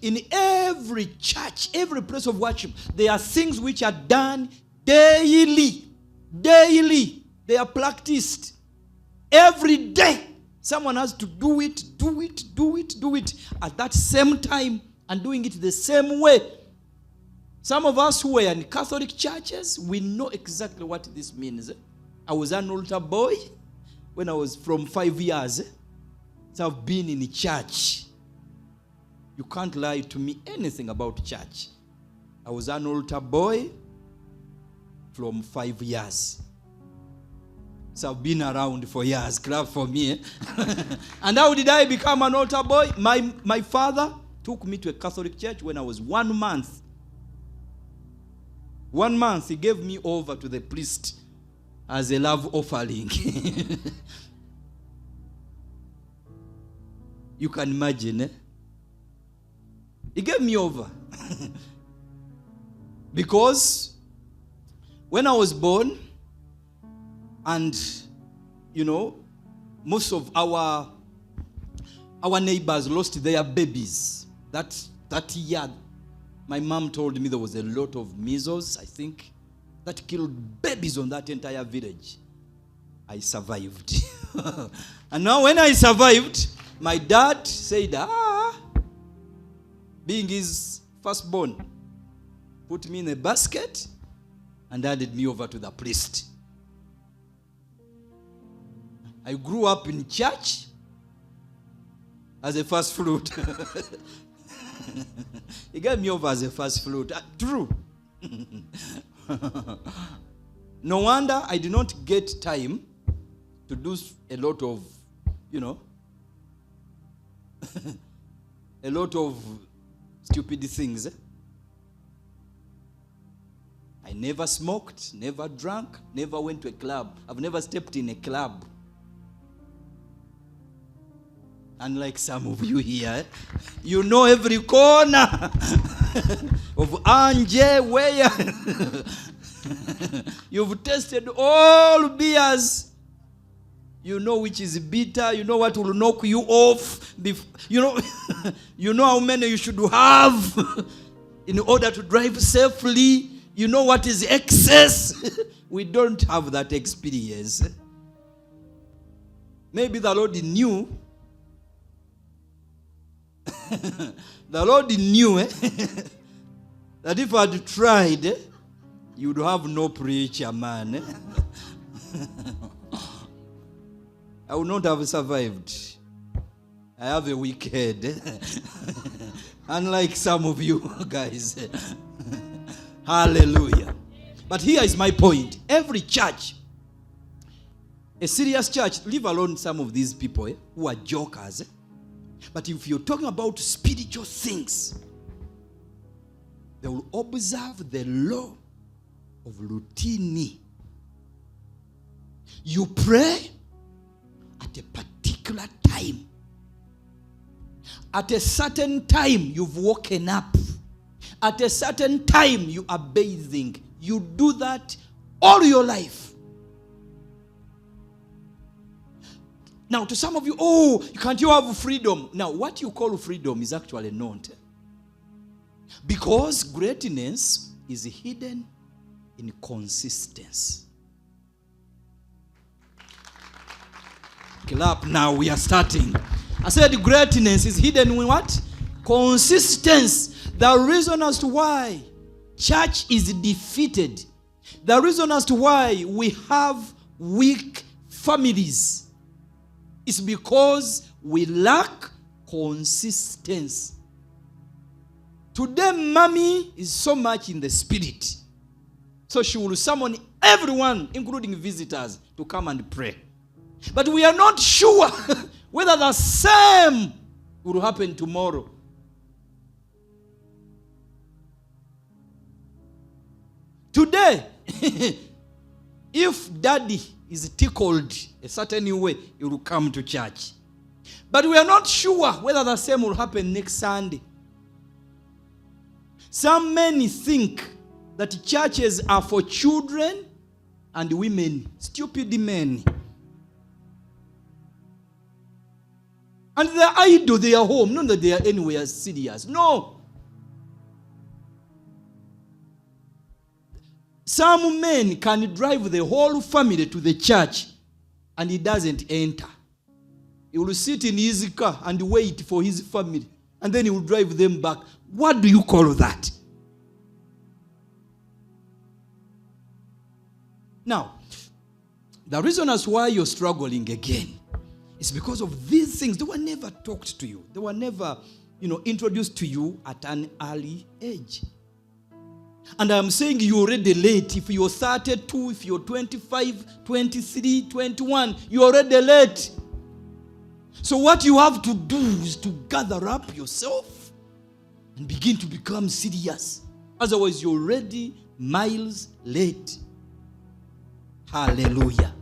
in every church, every place of worship, there are things which are done daily. Daily. They are practiced. Every day. Someone has to do it. At that same time and doing it the same way. Some of us who were in Catholic churches, we know exactly what this means. I was an altar boy when I was from 5 years. So I've been in church. You can't lie to me anything about church. I was an altar boy from 5 years. So I've been around for years. Clap for me. And how did I become an altar boy? My father took me to a Catholic church when I was 1 month. 1 month, he gave me over to the priest as a love offering. You can imagine, eh? He gave me over. Because when I was born, and, most of our neighbors lost their babies. That year, my mom told me there was a lot of measles, I think, that killed babies on that entire village. I survived. And now when I survived, my dad said, being his firstborn, put me in a basket and handed me over to the priest. I grew up in church as a first fruit. He gave me over as a first fruit. True. No wonder I did not get time to do a lot of, a lot of stupid things. I never smoked, never drank, never went to a club. I've never stepped in a club. Unlike some of you here, you know every corner of Anje, where you've tasted all beers. You know which is bitter. You know what will knock you off. You know how many you should have in order to drive safely. You know what is excess. We don't have that experience. Maybe the Lord knew. The Lord knew that if I had tried, you would have no preacher, man. I would not have survived. I have a weak head. Unlike some of you guys. Hallelujah. But here is my point. Every church, a serious church, leave alone some of these people who are jokers. But if you're talking about spiritual things, they will observe the law of routine. You pray at a particular time. At a certain time, you've woken up. At a certain time, you are bathing. You do that all your life. Now, to some of you, can't you have freedom? Now, what you call freedom is actually not. Because greatness is hidden in consistency. Clap now, we are starting. I said greatness is hidden in what? Consistency. The reason as to why church is defeated, the reason as to why we have weak families, is because we lack consistency. Today, mommy is so much in the spirit. So she will summon everyone, including visitors, to come and pray. But we are not sure whether the same will happen tomorrow. Today, if daddy is tickled a certain way, he will come to church. But we are not sure whether the same will happen next Sunday. Some men think that churches are for children and women, stupid men. And they're idle, they are home. Not that they are anywhere serious. No. Some men can drive the whole family to the church and he doesn't enter. He will sit in his car and wait for his family. And then he will drive them back. What do you call that? Now, the reason as why you're struggling again is because of these things. They were never talked to you. They were never, introduced to you at an early age. And I'm saying you're already late. If you're 32, if you're 25, 23, 21, you're already late. So what you have to do is to gather up yourself and begin to become serious. Otherwise, you're already miles late. Hallelujah.